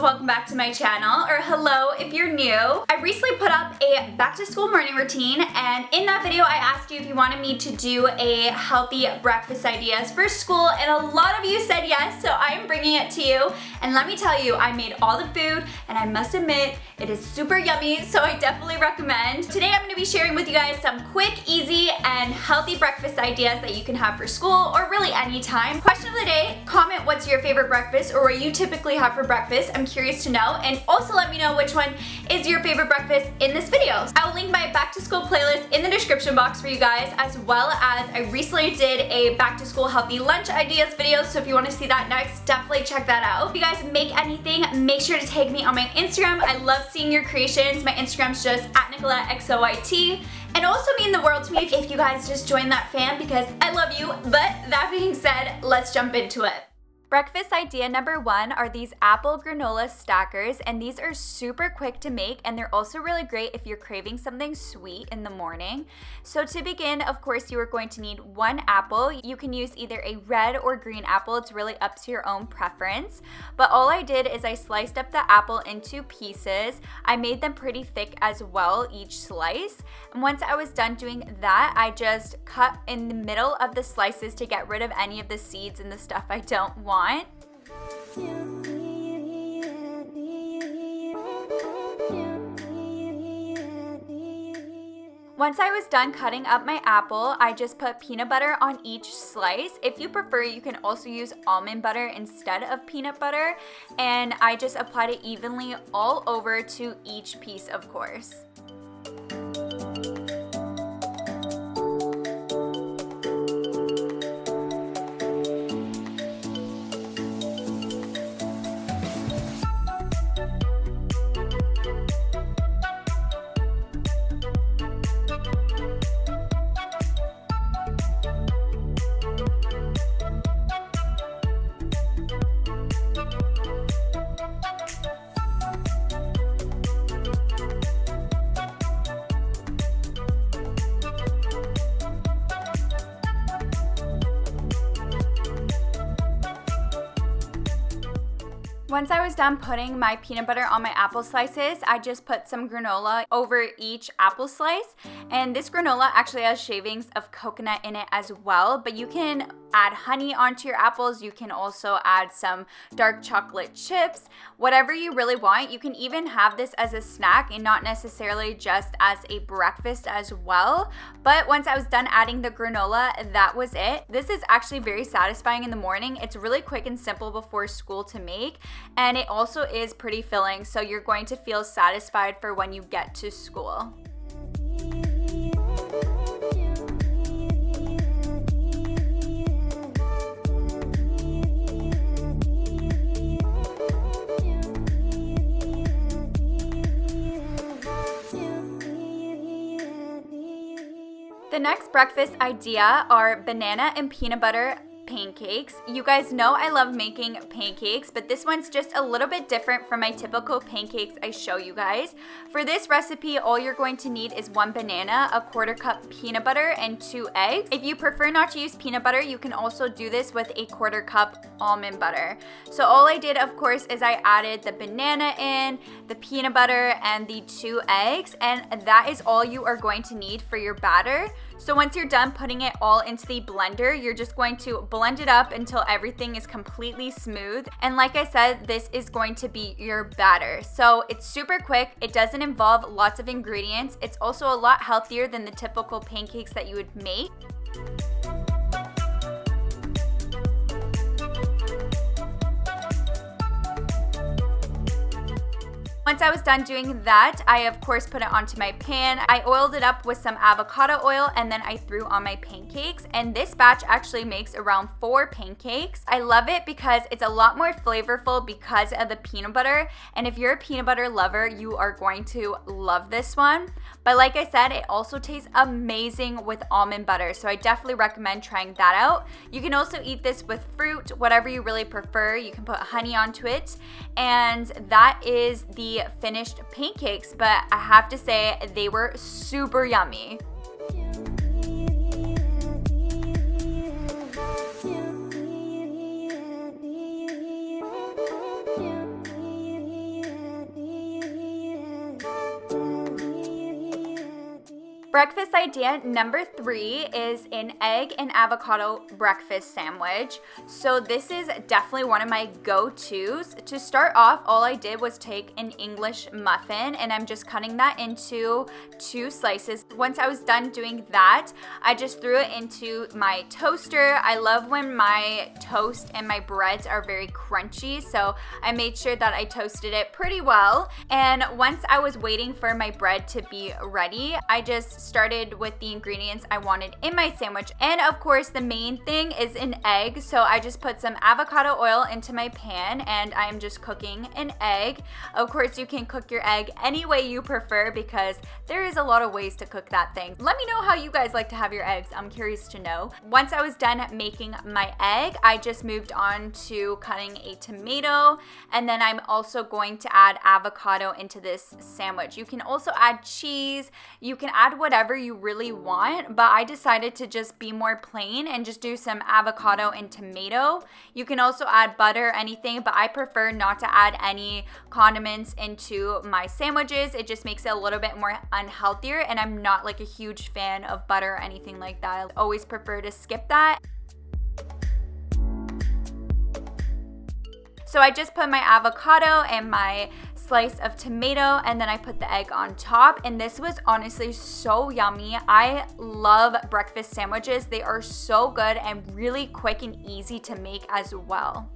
welcome back to my channel, or hello if you're new. I recently put up a back to school morning routine, and in that video I asked you if you wanted me to do a healthy breakfast ideas for school, and a lot of you said yes, so I'm bringing it to you. And let me tell you, I made all the food, and I must admit, it is super yummy, so I definitely recommend. Today I'm going to be sharing with you guys some quick, easy, and healthy breakfast ideas that you can have for school, or really anytime. Question of the day, comment what's your favorite breakfast, or what you typically have for breakfast. I'm curious to know, and also let me know which one is your favorite breakfast in this video. I will link my back to school playlist in the description box for you guys, as well as I recently did a back to school healthy lunch ideas video, so if you want to see that next, definitely check that out. If you guys make anything, make sure to tag me on my Instagram. I love seeing your creations. My Instagram's just @NicoletteXOYT. And also mean the world to me if you guys just join that fam, because I love you. But that being said, let's jump into it. Breakfast idea number one are these apple granola stackers, and these are super quick to make, and they're also really great if you're craving something sweet in the morning. So to begin, of course, you are going to need one apple. You can use either a red or green apple. It's really up to your own preference. But all I did is I sliced up the apple into pieces. I made them pretty thick as well, each slice. And once I was done doing that, I just cut in the middle of the slices to get rid of any of the seeds and the stuff I don't want. Once I was done cutting up my apple, I just put peanut butter on each slice. If you prefer, you can also use almond butter instead of peanut butter, and I just applied it evenly all over to each piece, of course. Once I was done putting my peanut butter on my apple slices, I just put some granola over each apple slice. And this granola actually has shavings of coconut in it as well, but you can add honey onto your apples. You can also add some dark chocolate chips, whatever you really want. You can even have this as a snack and not necessarily just as a breakfast as well. But once I was done adding the granola, that was it. This is actually very satisfying in the morning. It's really quick and simple before school to make. And it also is pretty filling, so you're going to feel satisfied for when you get to school. The next breakfast idea are banana and peanut butter pancakes. You guys know I love making pancakes, but this one's just a little bit different from my typical pancakes I show you guys. For this recipe, all you're going to need is 1 banana, a 1/4 cup peanut butter, and 2 eggs. If you prefer not to use peanut butter, you can also do this with a 1/4 cup almond butter. So all I did, of course, is I added the banana in, the peanut butter, and the 2 eggs, and that is all you are going to need for your batter. So once you're done putting it all into the blender, you're just going to blend it up until everything is completely smooth. And like I said, this is going to be your batter. So it's super quick. It doesn't involve lots of ingredients. It's also a lot healthier than the typical pancakes that you would make. Once I was done doing that, I of course put it onto my pan. I oiled it up with some avocado oil, and then I threw on my pancakes. And this batch actually makes around 4 pancakes. I love it because it's a lot more flavorful because of the peanut butter. And if you're a peanut butter lover, you are going to love this one. But like I said, it also tastes amazing with almond butter. So I definitely recommend trying that out. You can also eat this with fruit, whatever you really prefer. You can put honey onto it. And that is the finished pancakes, but I have to say they were super yummy. Breakfast idea number 3 is an egg and avocado breakfast sandwich. So this is definitely one of my go-tos. To start off, all I did was take an English muffin and I'm just cutting that into 2 slices. Once I was done doing that, I just threw it into my toaster. I love when my toast and my breads are very crunchy, so I made sure that I toasted it pretty well. And once I was waiting for my bread to be ready, I just started with the ingredients I wanted in my sandwich. And of course, the main thing is an egg. So I just put some avocado oil into my pan and I'm just cooking an egg. Of course, you can cook your egg any way you prefer because there is a lot of ways to cook that thing. Let me know how you guys like to have your eggs. I'm curious to know. Once I was done making my egg, I just moved on to cutting a tomato, and then I'm also going to add avocado into this sandwich. You can also add cheese. You can add whatever you really want, but I decided to just be more plain and just do some avocado and tomato. You can also add butter, anything, but I prefer not to add any condiments into my sandwiches. It just makes it a little bit more unhealthier, and I'm not like a huge fan of butter or anything like that. I always prefer to skip that. So I just put my avocado and my slice of tomato, and then I put the egg on top, and this was honestly so yummy. I love breakfast sandwiches. They are so good and really quick and easy to make as well.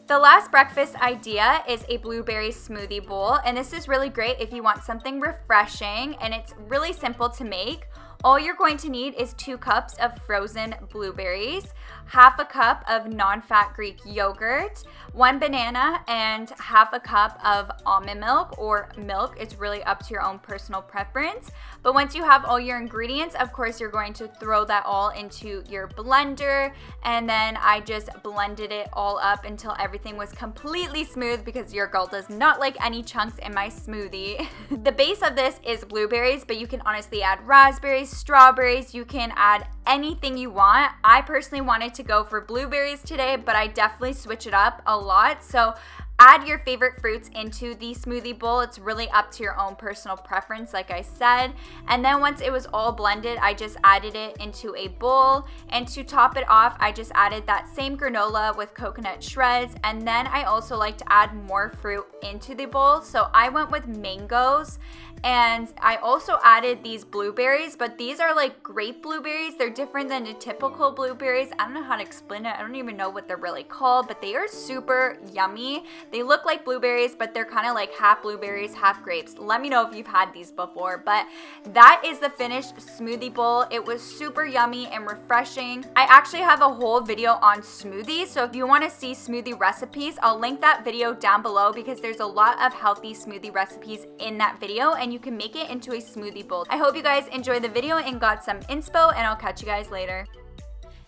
The last breakfast idea is a blueberry smoothie bowl, and this is really great if you want something refreshing, and it's really simple to make. All you're going to need is 2 cups of frozen blueberries, half a cup of non-fat Greek yogurt, 1 banana, and half a cup of almond milk or milk. It's really up to your own personal preference. But once you have all your ingredients, of course, you're going to throw that all into your blender. And then I just blended it all up until everything was completely smooth because your girl does not like any chunks in my smoothie. The base of this is blueberries, but you can honestly add raspberries, strawberries, you can add anything you want. I personally wanted to go for blueberries today, but I definitely switch it up a lot. So add your favorite fruits into the smoothie bowl. It's really up to your own personal preference, like I said. And then once it was all blended, I just added it into a bowl. And to top it off, I just added that same granola with coconut shreds. And then I also like to add more fruit into the bowl. So I went with mangoes. And I also added these blueberries, but these are like grape blueberries. They're different than the typical blueberries. I don't know how to explain it. I don't even know what they're really called, but they are super yummy. They look like blueberries, but they're kind of like half blueberries, half grapes. Let me know if you've had these before, but that is the finished smoothie bowl. It was super yummy and refreshing. I actually have a whole video on smoothies, so if you want to see smoothie recipes, I'll link that video down below because there's a lot of healthy smoothie recipes in that video, and you can make it into a smoothie bowl. I hope you guys enjoyed the video and got some inspo, and I'll catch you guys later.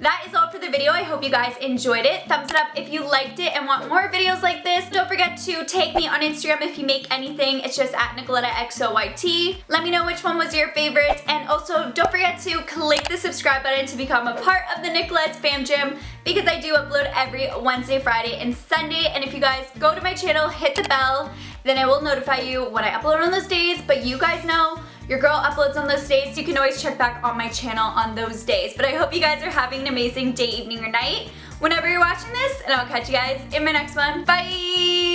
That is all for the video. I hope you guys enjoyed it. Thumbs it up if you liked it and want more videos like this. Don't forget to tag me on Instagram if you make anything. It's just at NicolettaXOYT. Let me know which one was your favorite. And also, don't forget to click the subscribe button to become a part of the Nicolette's Fam Gym because I do upload every Wednesday, Friday, and Sunday. And if you guys go to my channel, hit the bell, then I will notify you when I upload on those days. But you guys know your girl uploads on those days, so you can always check back on my channel on those days. But I hope you guys are having an amazing day, evening, or night whenever you're watching this, and I'll catch you guys in my next one. Bye!